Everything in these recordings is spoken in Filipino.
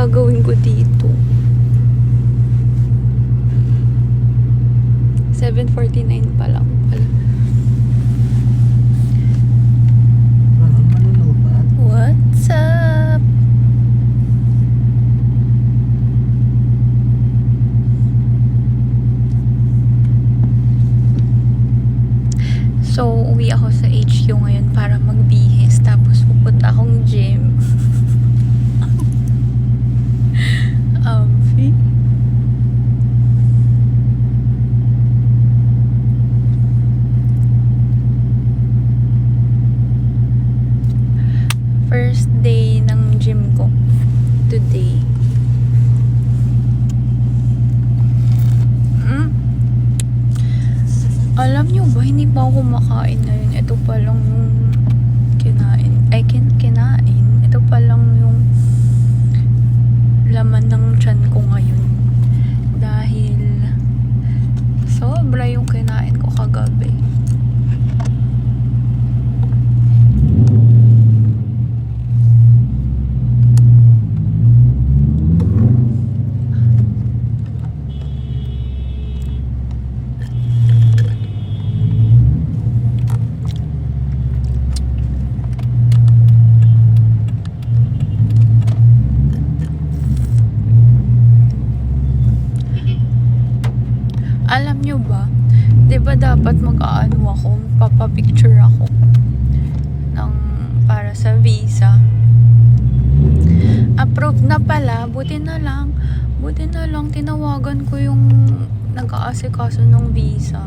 gagawin ko dito? 7:49 pa lang pala. What's up? So, uwi ako sa HQ ngayon para magbihis. Tapos, pupunta akong gym. Fee? First day ng gym ko today. Alam nyo ba, hindi pa ako kumakain ngayon. Ito pa lang yung kinain. Ito pa lang yung laman ng tiyan ko ngayon. Dahil sobra yung kinain ko kagabi. Alam nyo ba, 'di ba dapat mag-aano ako, papapicture ako ng para sa visa. Approved na pala, buti na lang tinawagan ko yung nag-aasikaso ng visa.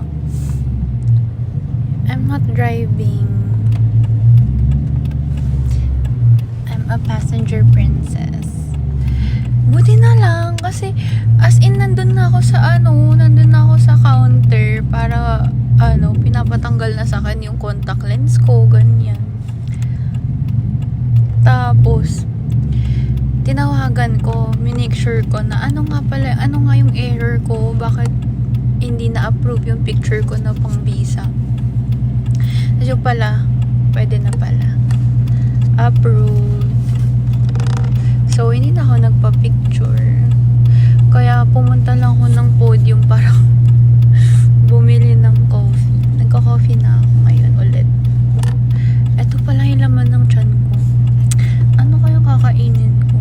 I'm not driving. I'm a passenger princess. Buti na lang kasi as in nandun na ako sa counter para pinapatanggal na sa akin yung contact lens ko, ganyan. Tapos tinawagan ko, minake sure ko na ano nga yung error ko, bakit hindi na-approve yung picture ko na pang visa. So pala, pwede na pala. Approved. So, hindi na ako nagpa-picture. Kaya pumunta lang ako ng podium para bumili ng coffee. Nagka-coffee na ako ngayon ulit. Ito pala yung laman ng tiyan ko. Ano kaya kakainin ko?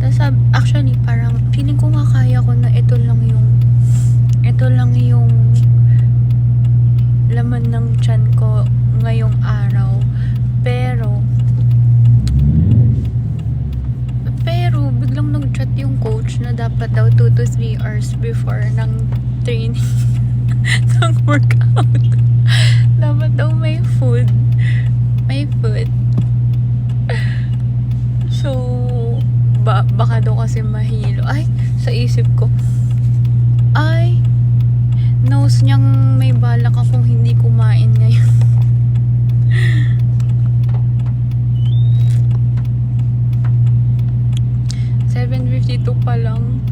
Tapos, actually, parang feeling ko nga kaya ko na ito lang yung laman ng tiyan ko ngayong araw. Pero biglang nag-chat yung coach na dapat daw 2 to 3 hours before ng training ng workout. Dapat daw may food. So, baka daw kasi mahilo. Ay, sa isip ko, ay, knows niyang may balak akong hindi kumain ngayon. 7:52 pa lang.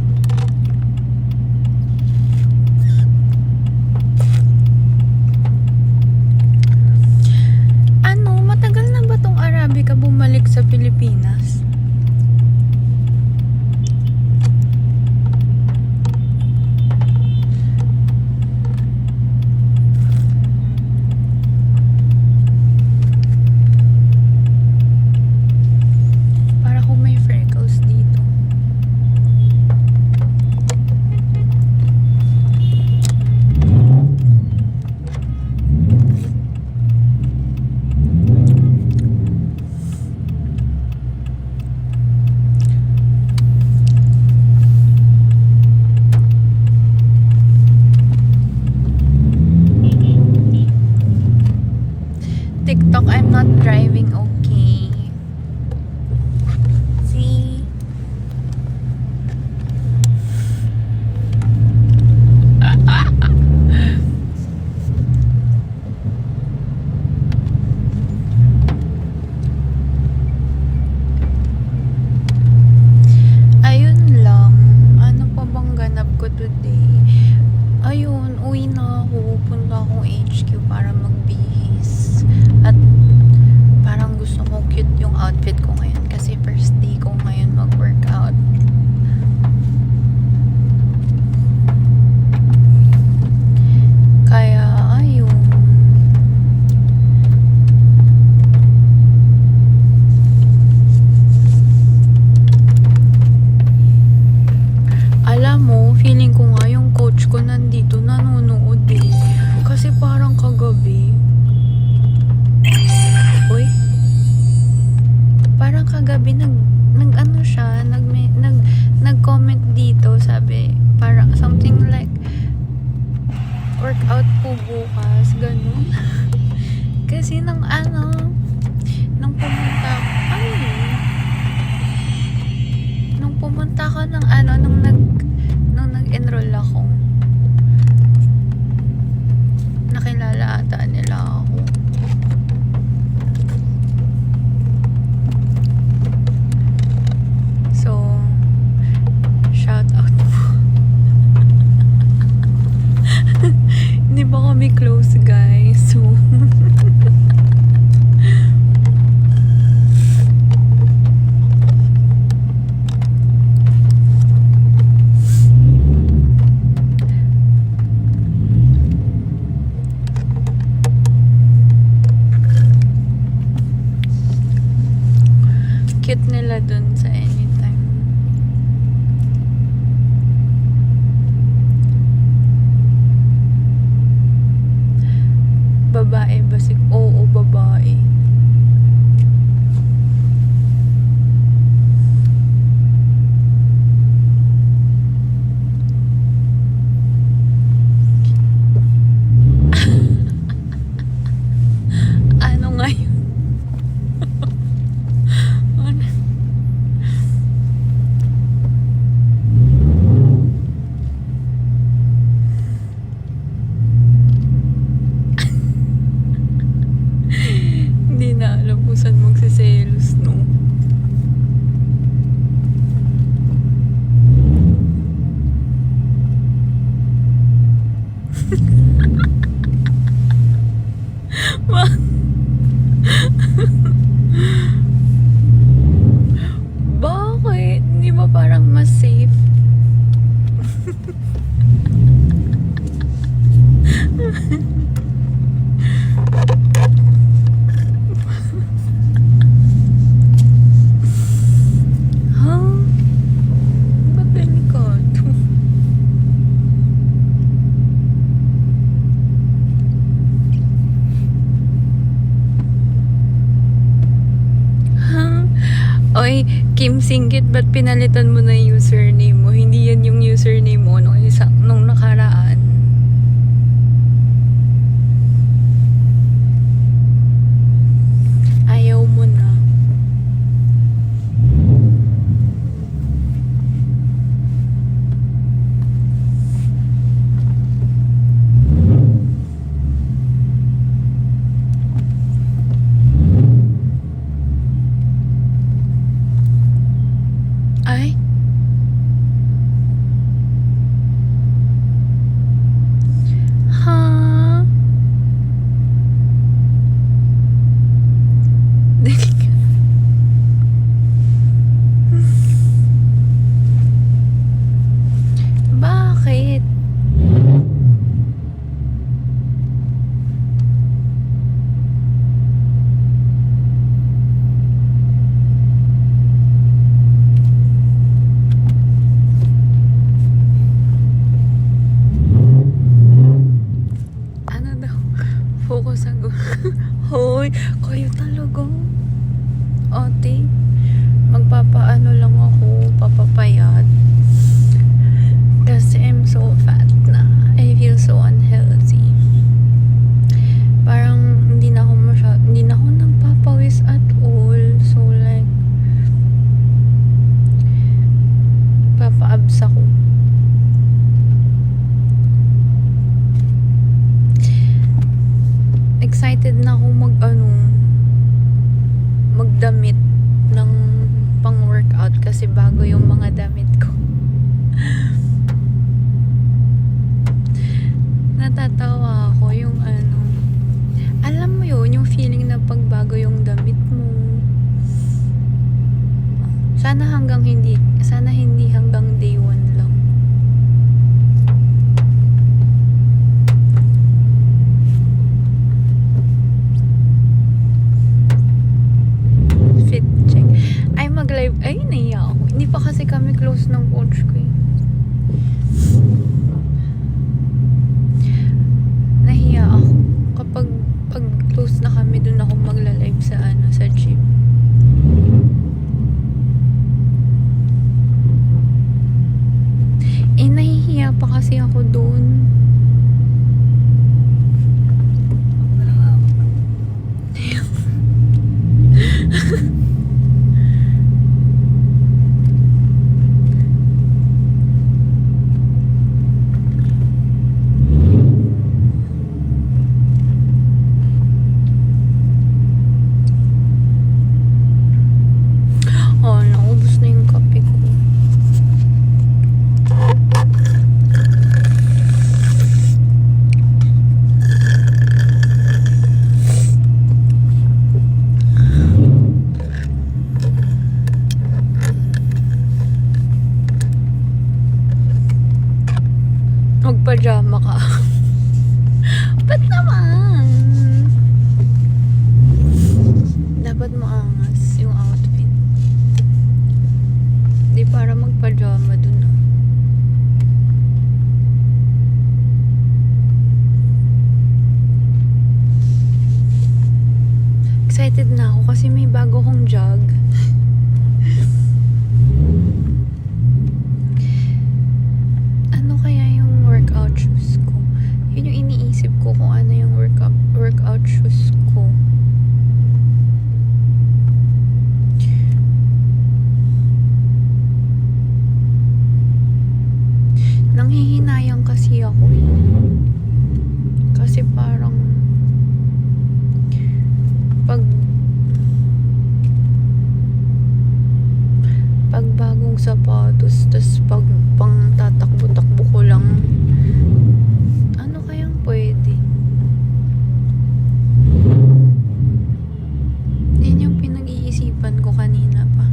Matagal na ba tong Arabica bumalik sa Pilipinas? Para kung may freckles dito. TikTok, I'm not driving, okay. See? Ayun lang. Ano pa bang ganap ko today? Ayun, uwi na ako. Punta akong HQ para magbihis. At parang gusto ko cute nila dun sa Anytime. Babae ba si... Oo, babae. Ano nga yun? Ano? Hindi na alam kung saan magsiselos, no? Bakit? Hindi ba parang mas safe? Ha? Ba't delikado? Oy, Kim Singkit, ba't pinalitan mo na yung username mo? Hindi yan yung username mo nung nakaraan. Ayaw mo na. Ay? Ha? Bakit? Ano daw? Focus ako. Hoy, kayo talaga. Ate, magpapaano lang ako, papapayat. Kasi I'm so fat na. I feel so unhealthy. Parang hindi na ako nagpapawis at all. So like, papa-abs ako. Excited na ako magdamit ng pang-workout kasi bago yung mga damit ko. Natatawa ako yung alam mo yun, yung feeling na pagbago yung damit mo. Sana hindi hanggang day 1 lang. Fit check. Ay, mag-live. Ay, naiya ako. Hindi pa kasi kami close ng coach ko eh. Nahiya ako. Kapag close na kami, dun ako magla-live sa gym. Eh, nahihiya pa kasi ako dun. na ako kasi may bago kong jog. Ano kaya yung workout shoes ko? Yun yung iniisip ko kung ano yung workout shoes ko. Nanghihinayang kasi ako eh. Kasi parang pag bagong sapatos, tas pag pang tatakbo-takbo ko lang, ano kayang pwede? Yan yung pinag-iisipan ko kanina pa.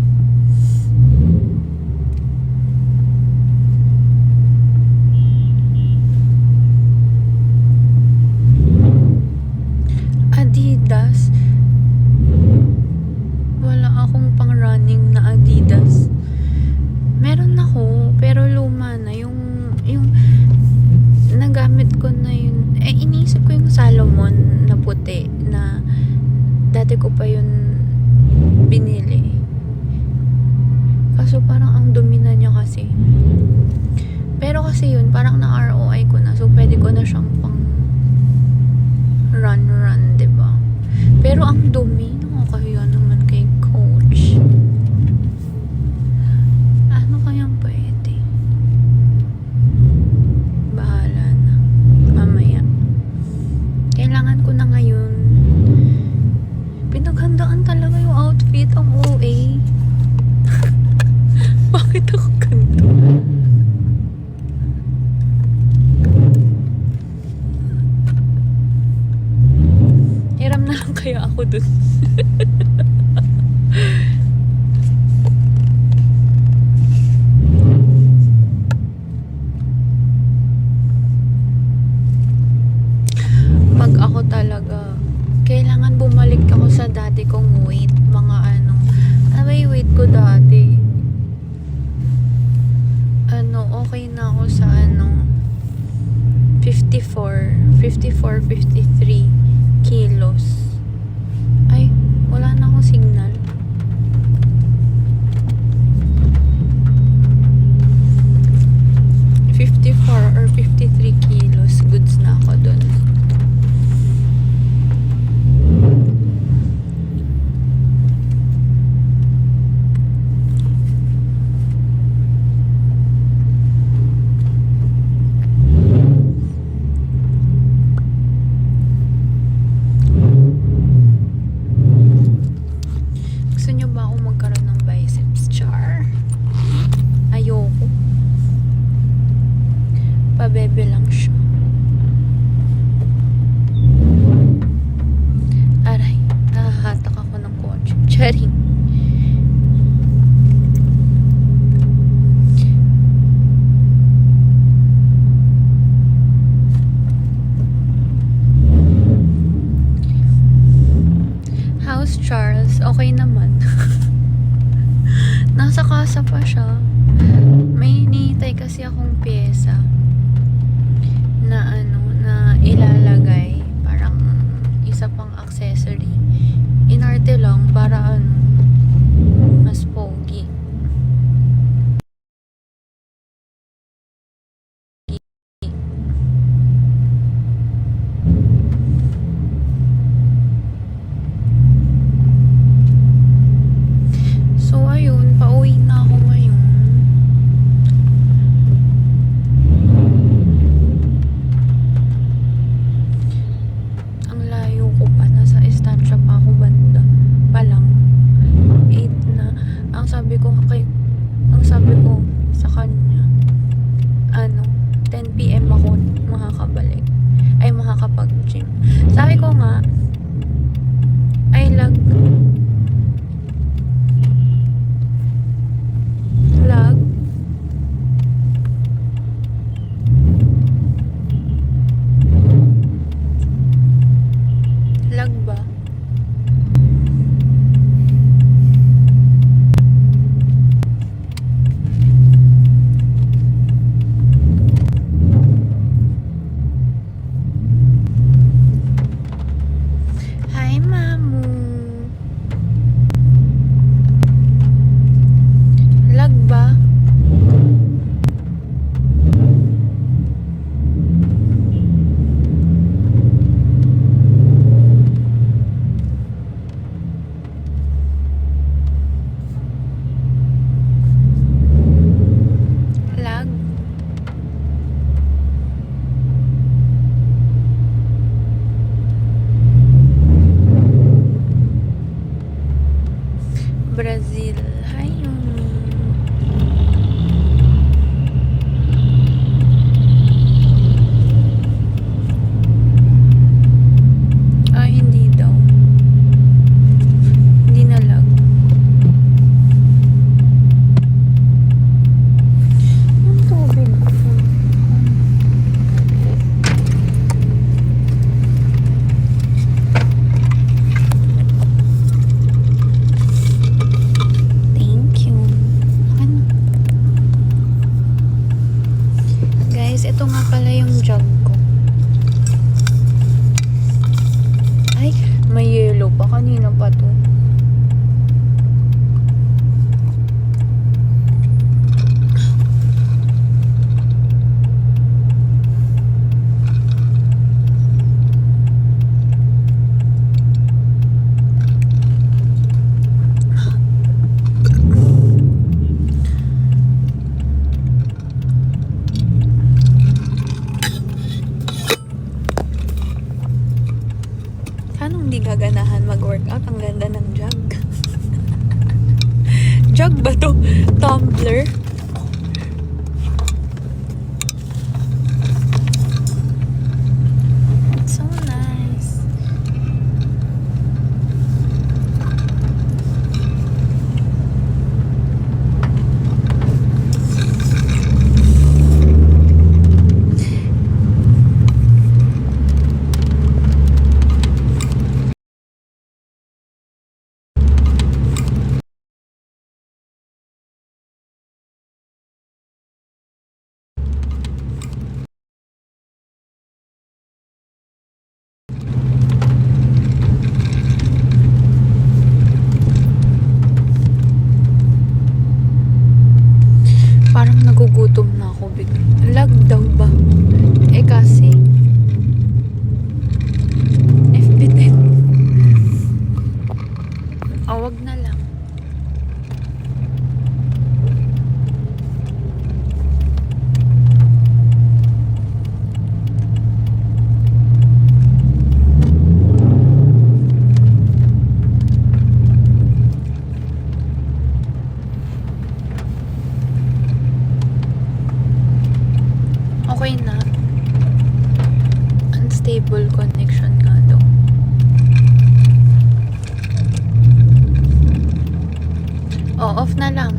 Adidas. Wala akong pang running na Adidas. Meron ako, pero luma na. Yung nagamit ko na yun. Eh, iniisip ko yung Salomon na puti na dati ko pa yun binili. Kaso parang ang dumi na niya kasi. Pero kasi yun, parang na-ROI ko na. So, pwede ko na siyang pang run, diba? Pero ang dumi, nakakahiya naman kay coach. Ano kayang pwede? Bahala na. Mamaya. Kailangan ko na ngayon. Pinaghandaan talaga yung outfit. Ang OA. Bakit ako ganito? Hiram na lang kaya ako dun. Pag ako talaga, kailangan bumalik ako sa dati kong weight. Mga ano ba yung weight ko dati? Okay na ako sa 53 kilos. Ay, wala na akong signal. Or 53 kilos. Goods na ako dun. Gusto nyo ba ako magkaroon ng biceps? Char. Ayoko. Pabebe lang siya. Aray, nahahatak ako ng kotse. Charing. How's Charles? Okay naman. Nasa kasa pa siya. May hinihintay kasi akong pyesa na na ilalagay, parang isa pang accessory. Inarte lang para mas pogi. So ayun, pauwi na ako ngayon. Ang layo ko pa, nasa estansya pa ako Brazil. Hi, Yumi. Ah, hindi daw. Hindi na lag. Yung tubig ko. Thank you. Ano? Guys, ito nga pala yung jug ko. Ay, may yellow pa. Kanina pa to. Paano hindi gaganahan mag-workout? Ang ganda ng jug. Jug ba to? Tumbler? So nice. Parang nagugutom na ako bigla. Lag daw ba? Eh kasi FB10. Oh, wag na lang. Okay na. Unstable connection nga daw. Oh, off na lang.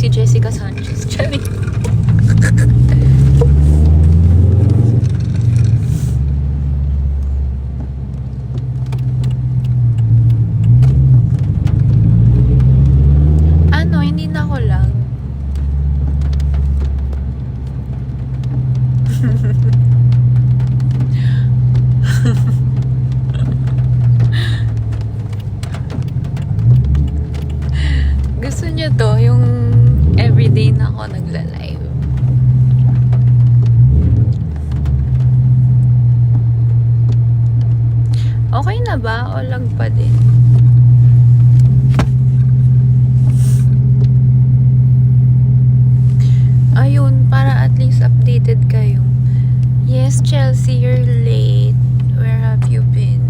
Si Jessica Sanchez. Charing. Ano, hindi na ako lang. Gusto niyo to, yung everyday na ako nagla-live. Okay na ba? O lag pa din? Ayun, para at least updated kayo. Yes, Chelsea, you're late. Where have you been?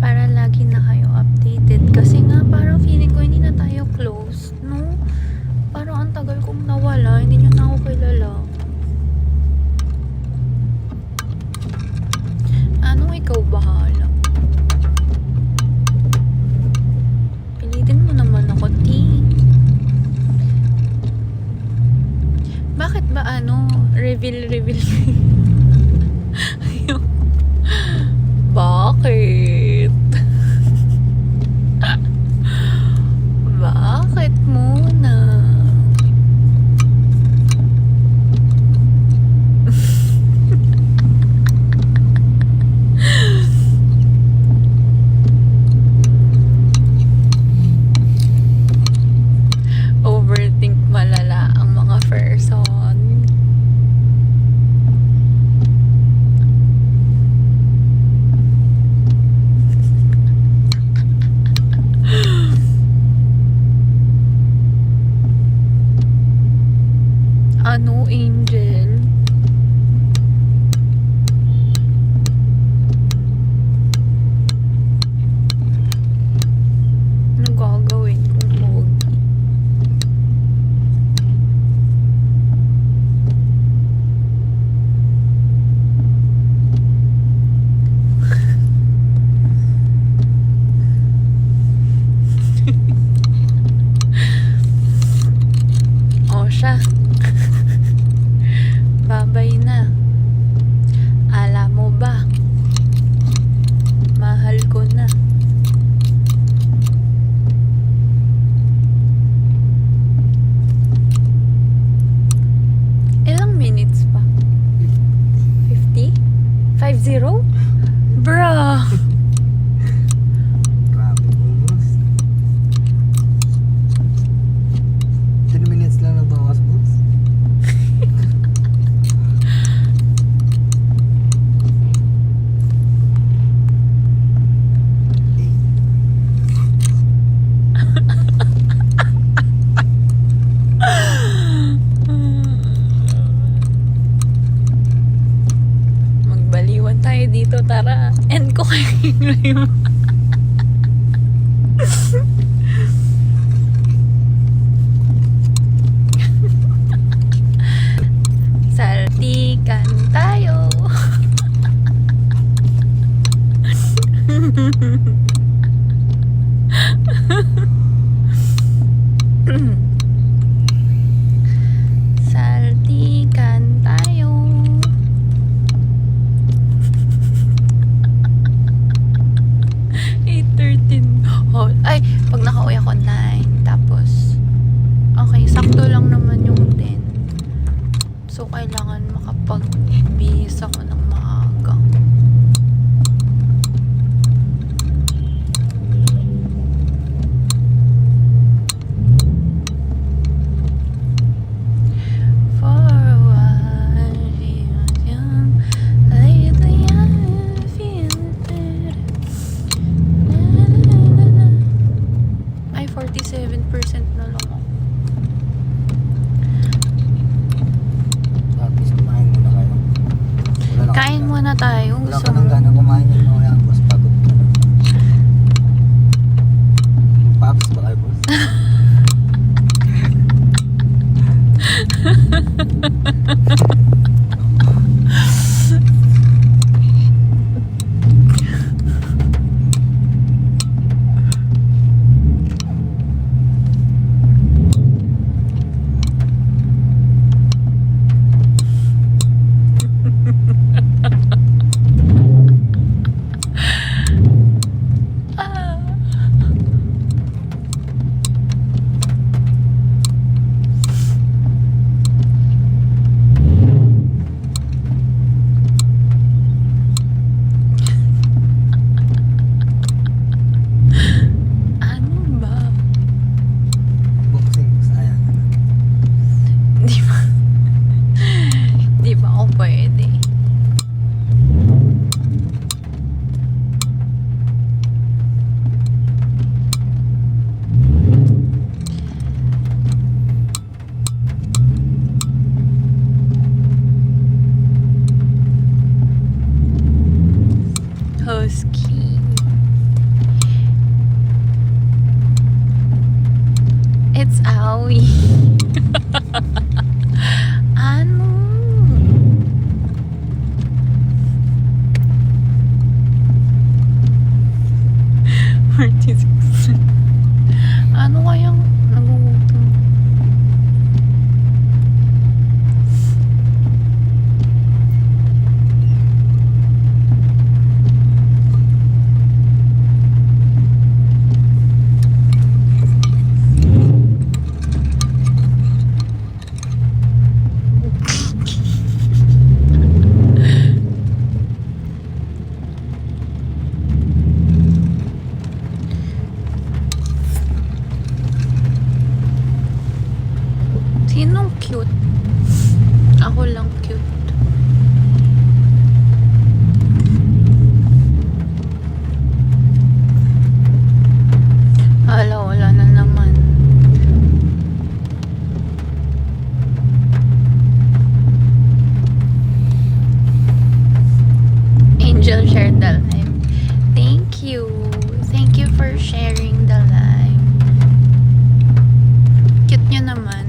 Para lagi na kayo updated. Kasi nga, parang feeling ko hindi na tayo close, no? Parang ang tagal kong nawala. Hindi nyo na ako kilala. tayo? Bruh. Grabe po, boss. 10 minutes lang na bawas, boss. Magbaliwan tayo dito, tara. End ko kayo yung live. Saltikan tayo. Saltikan tayo. Oh, ay, pag nakauwi ako 9, tapos okay, sakto lang naman yung 10. So, kailangan makapag-bihis ako ng maaga. For a while, she was young. Lately, I feel better. Ay, 47% na lang ako. Tapos kumain muna kayo. Kain muna tayo. Wala ka nang gana kumain yun, mamaya, boss. Pagod ka na. Paps ba kayo, boss? Ano ba? Boxing, sayang na. Di ba? Di ba ako pwede? Husky. It's Aoi. Ano? Ano kayang nagugutom? Sinong cute? Ako lang cute. Hala, wala na naman. Angel shared the live. Thank you. Thank you for sharing the live. Cute nyo naman.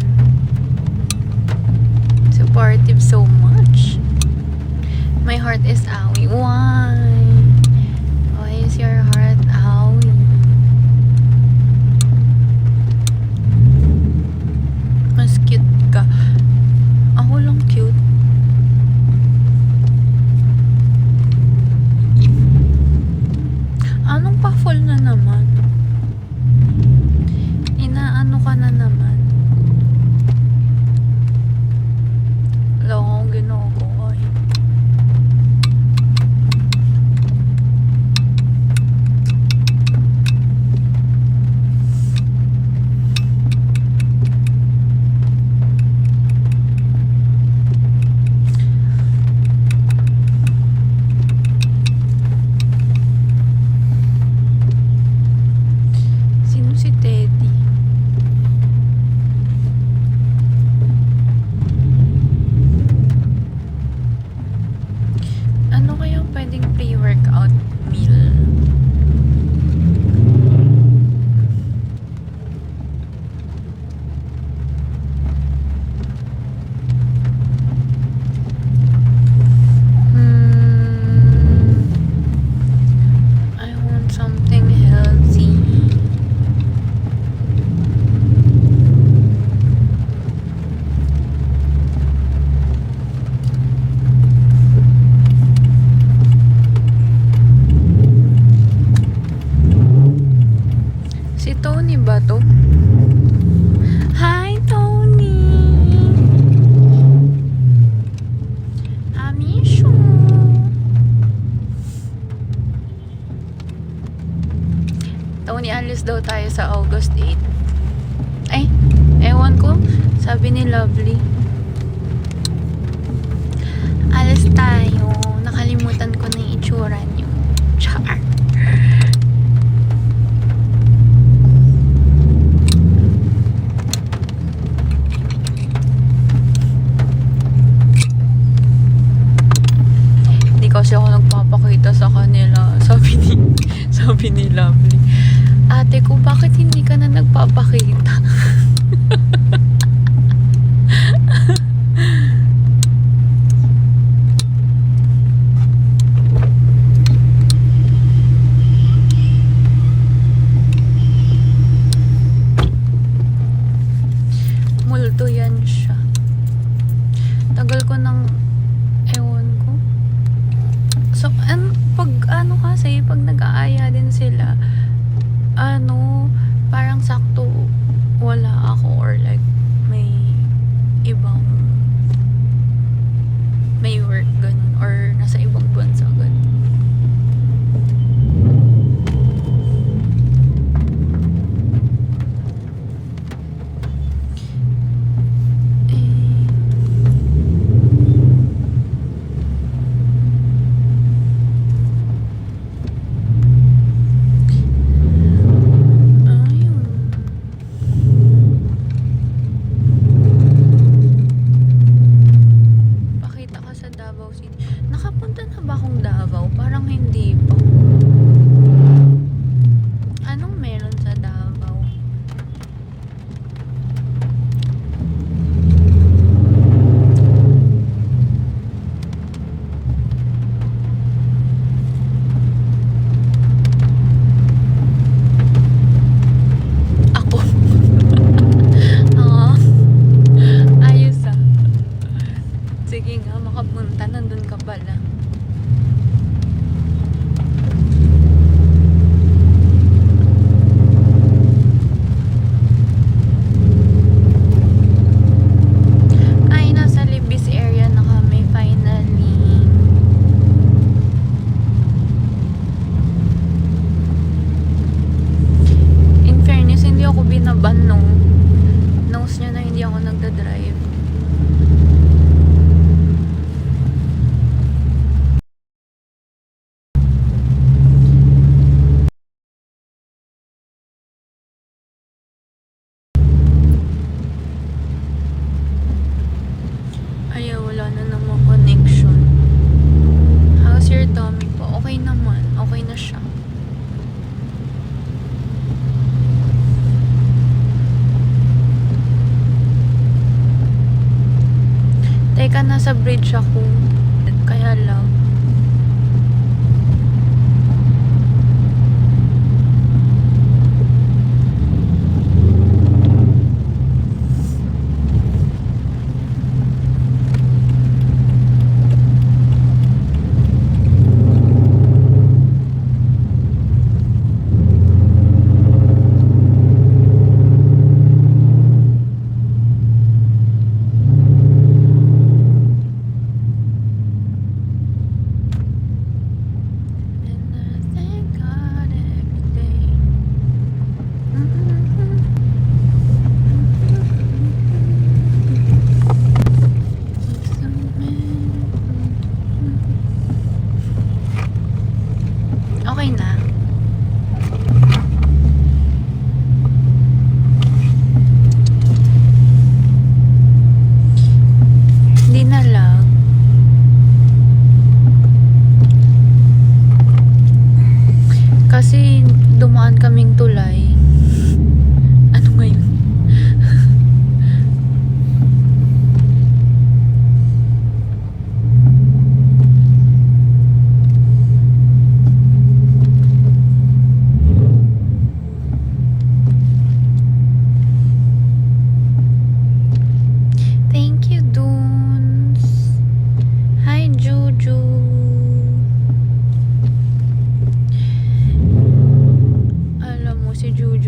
Supportive so much. My heart is Aoi. Why? Why is your heart Aoi? Mas cute ka. Ako lang cute. Anong pa-full na naman? Inaano ka na naman? Wala akong ginagawa eh. Honey, alis daw tayo sa August 8. Ay, ewan ko. Sabi ni Lovely. Alis tayo. Nakalimutan ko na yung itsura niyo. Char. Hindi kasi ako nagpapakita sa kanila. Sabi ni Lovely. Ate ko, bakit hindi ka na nagpapakita? Multo yan siya. Tagal ko nang ewan ko. So, pag nag-aaya din sila, parang sakto wala ako or like may work ganun or nasa ibang bansa ganun. Pakita ka sa Davao City. Nakapunta na ba akong Davao? Parang hindi pa. Anong meron sa Davao? Ako. Oo. Ayos ah. Sige nga, makapunta. Nandun ka pala. Ay, nasa Libis area na kami finally. In fairness, hindi ako binaban nung nose niya na hindi ako nagdadrive. Ay, wala na namang connection. How's your tummy po? Okay naman. Okay na siya. Teka, nasa bridge ako. Kaya lang. And I thank God every day. Okay na. Hindi na lang. Kasi dumaan kaming tulay. Ano ngayon? Thank you, Dunes. Hi, Juju. Alam mo, si Juju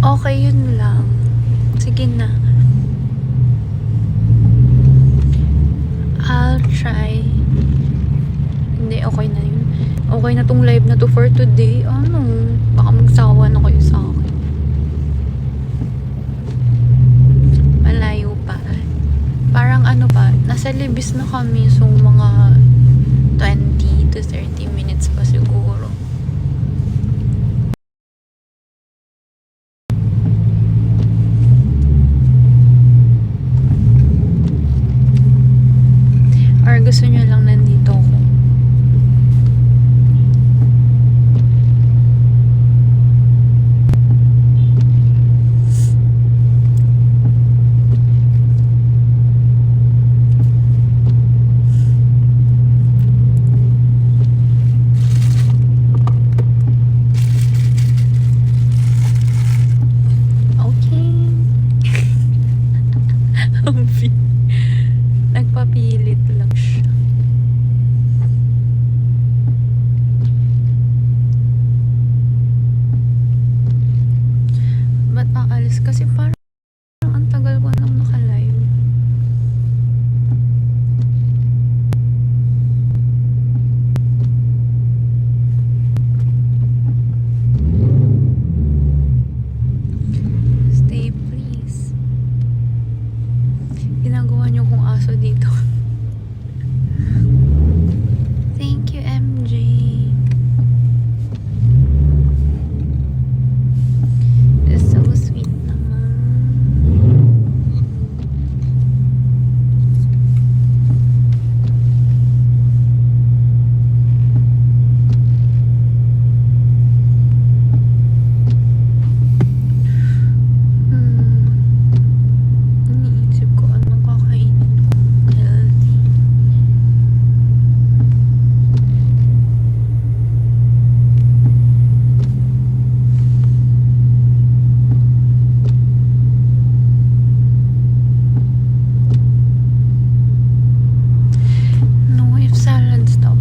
Okay, yun lang. Sige na. I'll try. Hindi, okay na yun. Okay na tong live na to for today. Ano? Baka magsawa na kayo sa akin. Malayo pa. Parang ano pa, nasa Libis na kami. So, mga 20 to 30 minutes pa siguro. Or gusto nyo lang nandito ako? Okay. Nagpapilit lang siya. Ba't aalis? Kasi parang ang tagal ko nang naka-live. Stay please. Ginagawa niyo kong aso dito. Thank you, MJ. It's so sweet naman. Iniisip ko anong kakainin kong healthy. No, if salad stop.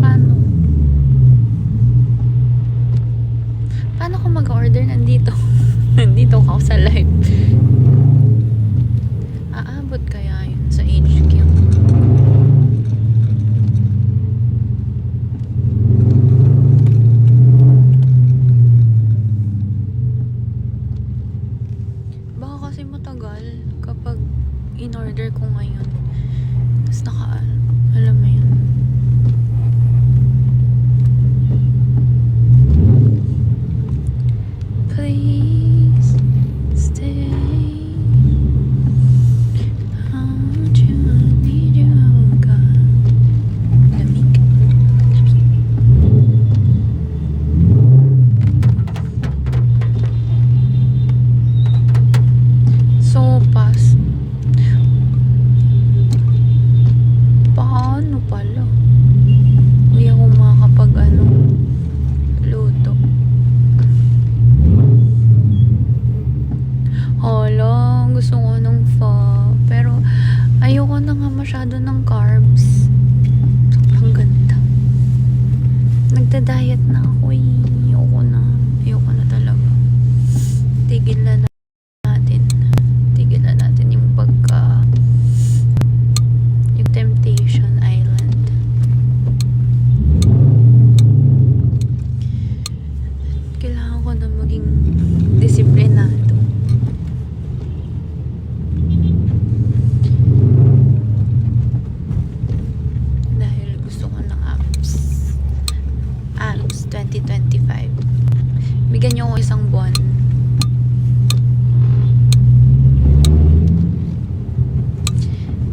Paano? Paano ko mag-order nandito? Nandito ako sa live. Aabot kaya yun sa HQ? Baka kasi matagal kapag in-order ko ngayon. Tapos alam mo yun. Please stay. Need you, God. Lamig. Sopas. Paano pala? Hindi ako makakapag luto. Hala, gusto ko ng pho. Pero ayoko na nga masyado ng carbs. Sobrang ganda. Nagda-diet na ako eh. Ayoko na talaga. Tigilan natin. Tigilan natin yung yung Temptation Island. Kailangan ko na maging disiplinado. Dahil gusto ko ng abs 2025. Bigyan niyo ako isang buwan.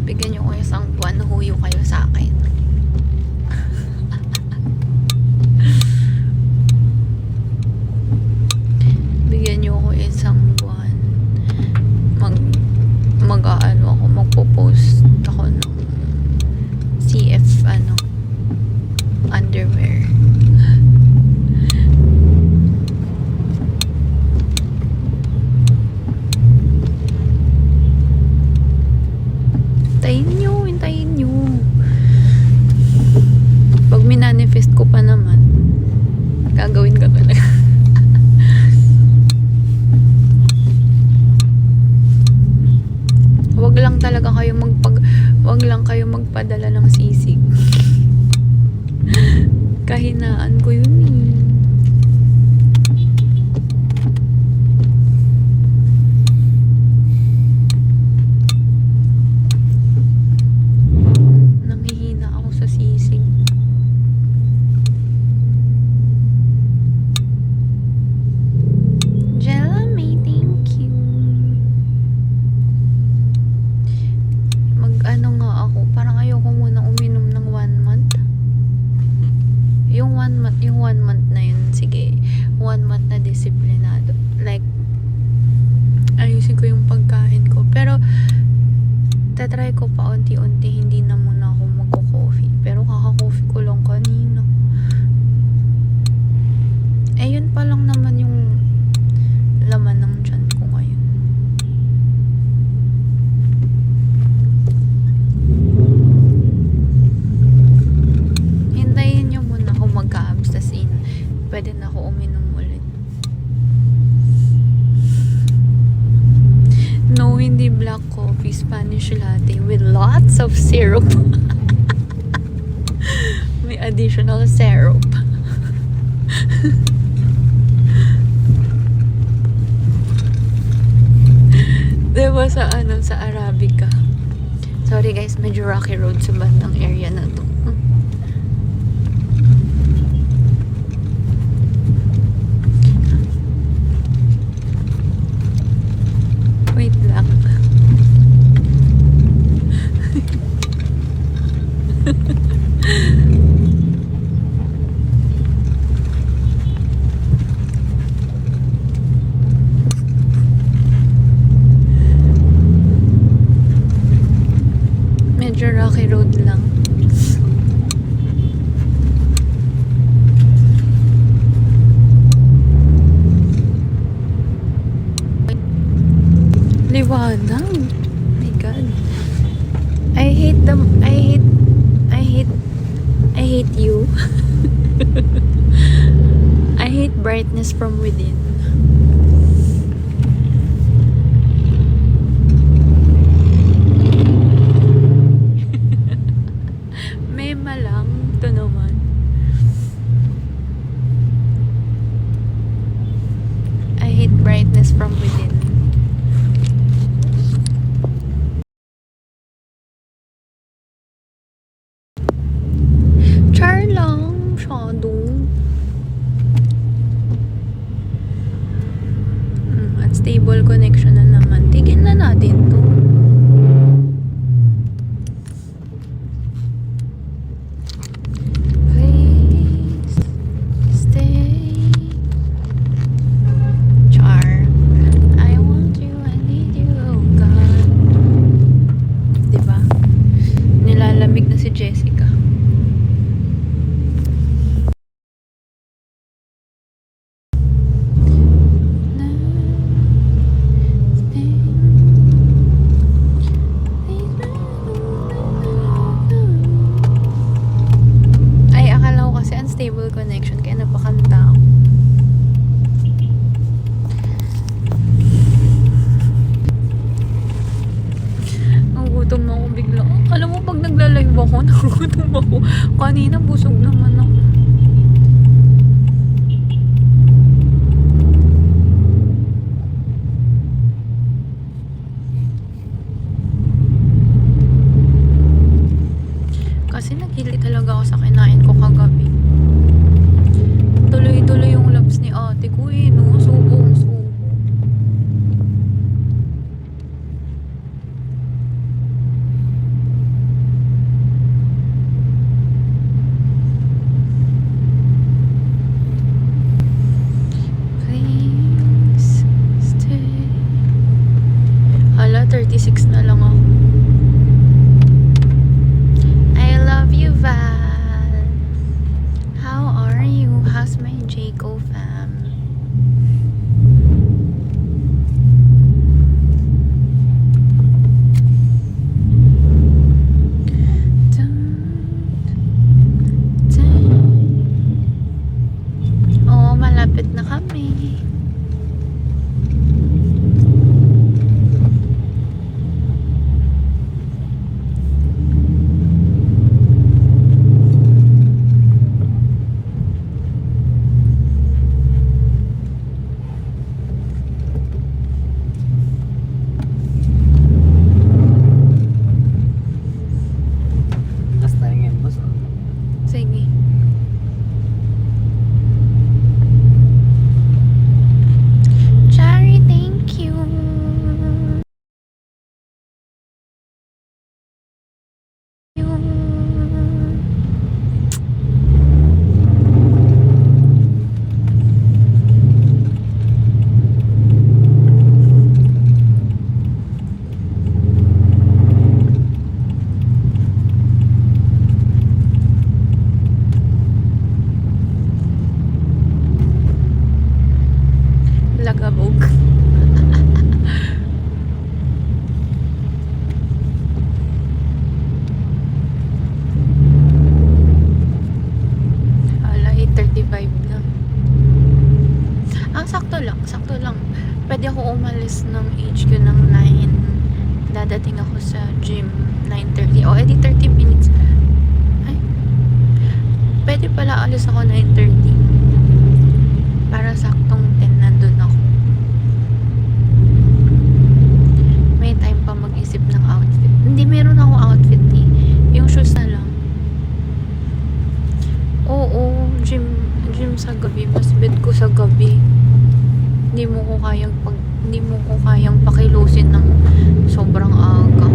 Bigyan niyo ako isang buwan, huyo kayo sa akin. Bigyan niyo ako isang buwan. Magpo-post ako ng CF underwear. Hintayin nyo. Pag minanifest ko pa naman, gagawin ka talaga. Huwag lang kayo magpadala ng sisig. Kahinaan ko yun eh. Nanghihina ako sa sisig. Jelly, thank you. Mag-ano nga ako, parang ayoko muna uminom ng 1 month. Yung 1 month na yun, sige, 1 month na disiplinado. Like, ayusin ko yung pagkain ko. Pero, tatry ko pa unti-unti, hindi na muna ako magko-coffee. Pero kaka-coffee ko lang kanina. Eh, yun pa lang naman yung laman ng tiyan ko ngayon. Hintayin nyo muna ako magka-abs, tas pwede na ako uminom ulit. No, hindi black coffee, Spanish latte with lots of syrup. May additional syrup. Diba sa sa Arabica. Sorry guys, medyo rocky road sa bandang area na to. Wait lang. Medyo rocky road lang. Liwanag. My God. I hate you. I hate brightness from within. Mema lang. Ito naman. I hate brightness from within. Char lang. Shadow. Unstable connection na naman. Tigil na natin to. Please stay. Char. I want you, I need you, oh God. Diba? Nilalamig na si Jessica. Ay, akala ko kasi unstable connection kaya napakanta ako. Nagugutom ako bigla. Alam mo, pag nagla-live ako, nagugutom ako. Kanina, busog naman ako. Kasi naghili talaga ako sa kinain ko kagabi. Tuloy-tuloy yung labs ni ate ko eh, no? Subong-subo. Lagabog. Ala, 8:35 na. Sakto lang, sakto lang. Pwede ako umalis ng HQ ng 9. Dadating ako sa gym 9:30. O, edi 30 minutes. Ay, pwede pala alis ako 9:30. Para saktong 10 nandun ako. May time pa mag-isip ng outfit. Hindi, meron ako outfit eh. Yung shoes na lang. Oo, gym sa gabi. Mas bet ko sa gabi. Hindi mo ko kayang pakilusin ng sobrang aga.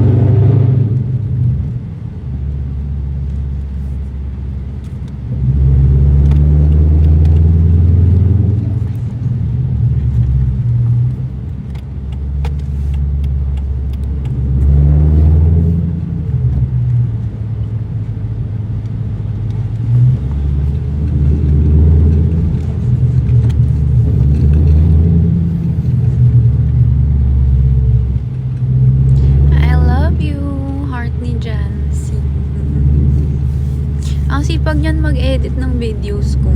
Ang sipag niyan mag-edit ng videos ko.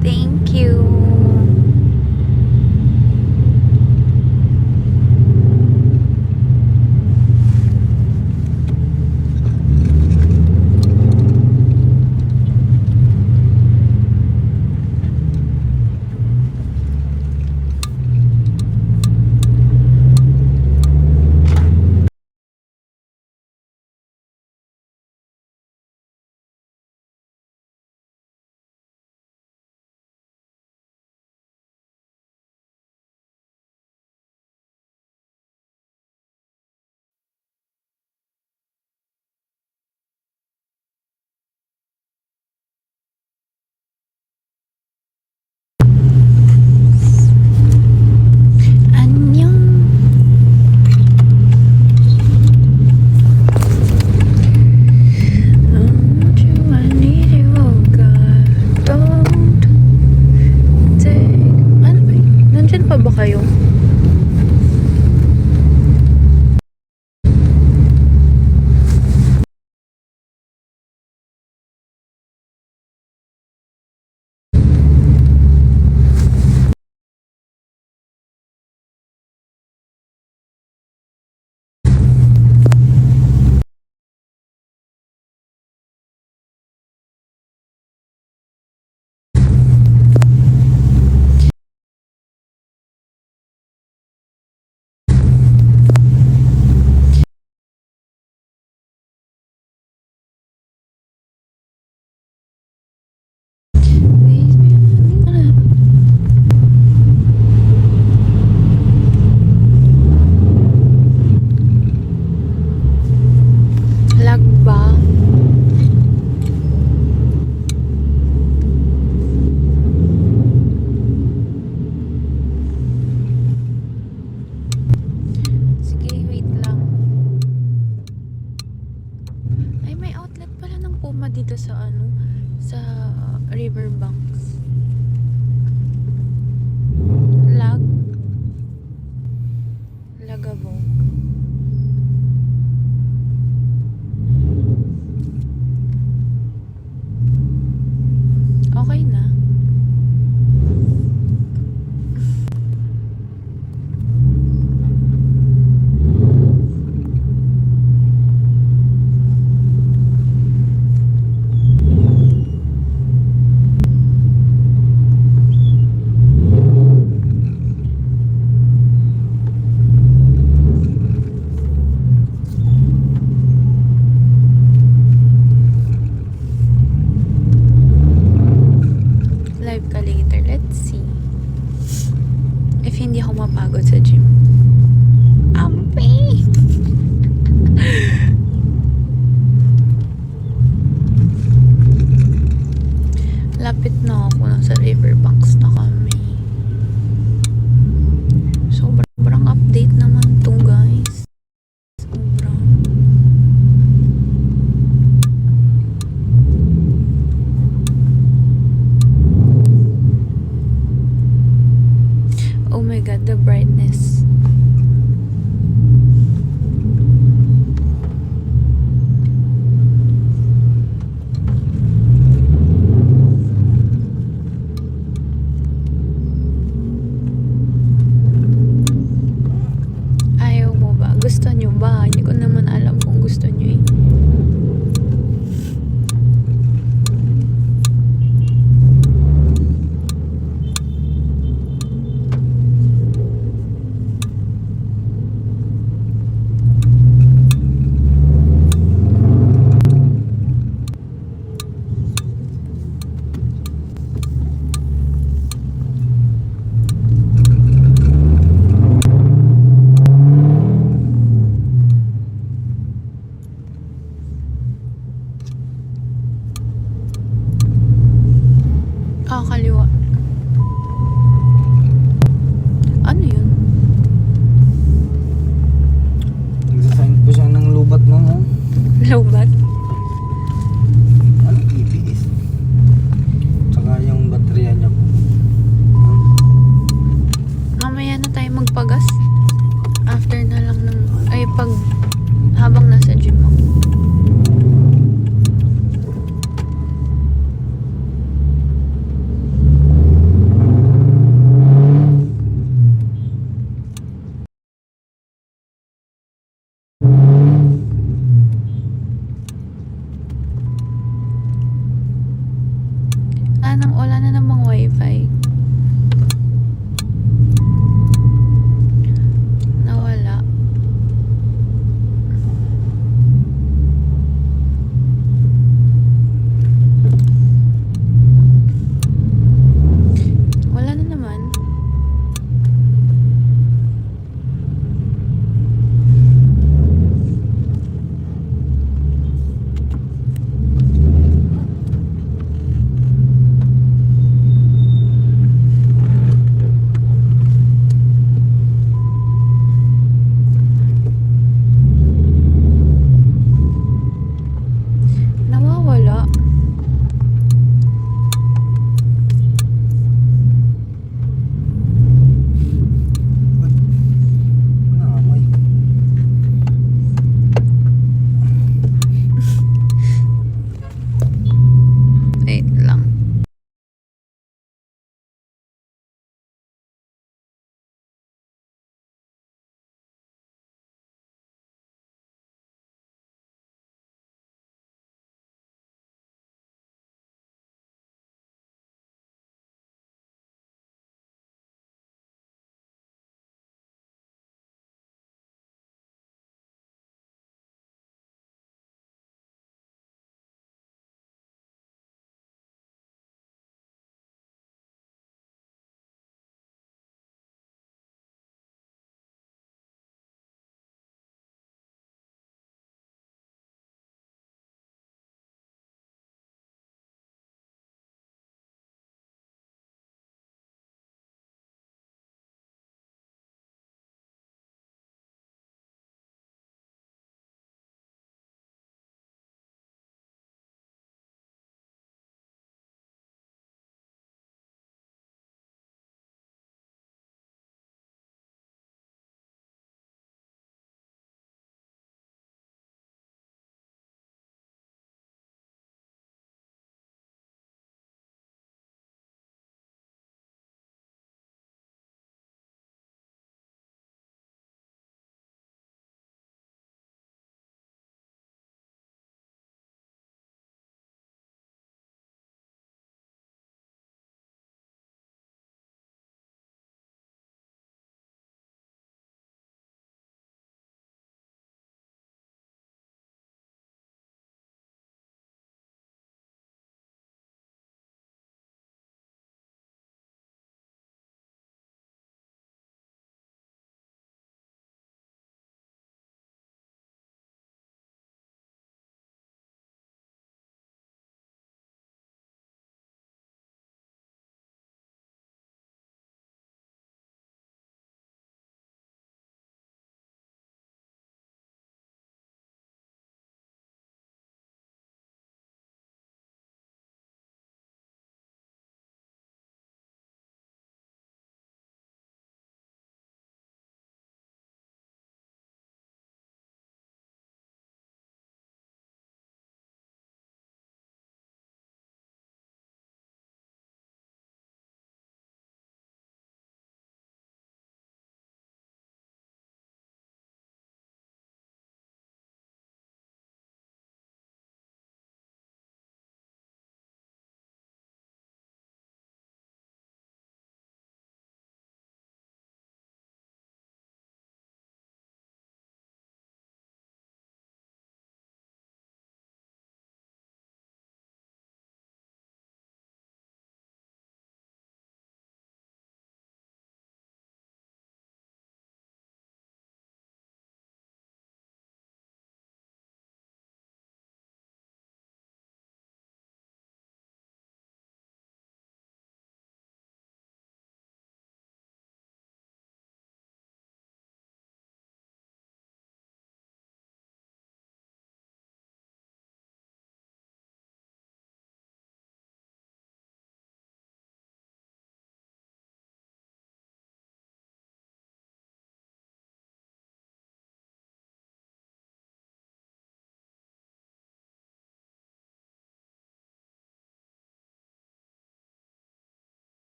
Thank you. Lag ba? Sige, wait lang. Ay, may outlet pala ng Puma dito sa sa Riverbanks. Lagabog. Okay na. Live ka later. Let's see. If hindi ako mapagod sa gym. Ampi! Lapit na ako. Nasa Riverbanks na kami. Sobrang update naman to, guys. Sobrang. the brightness.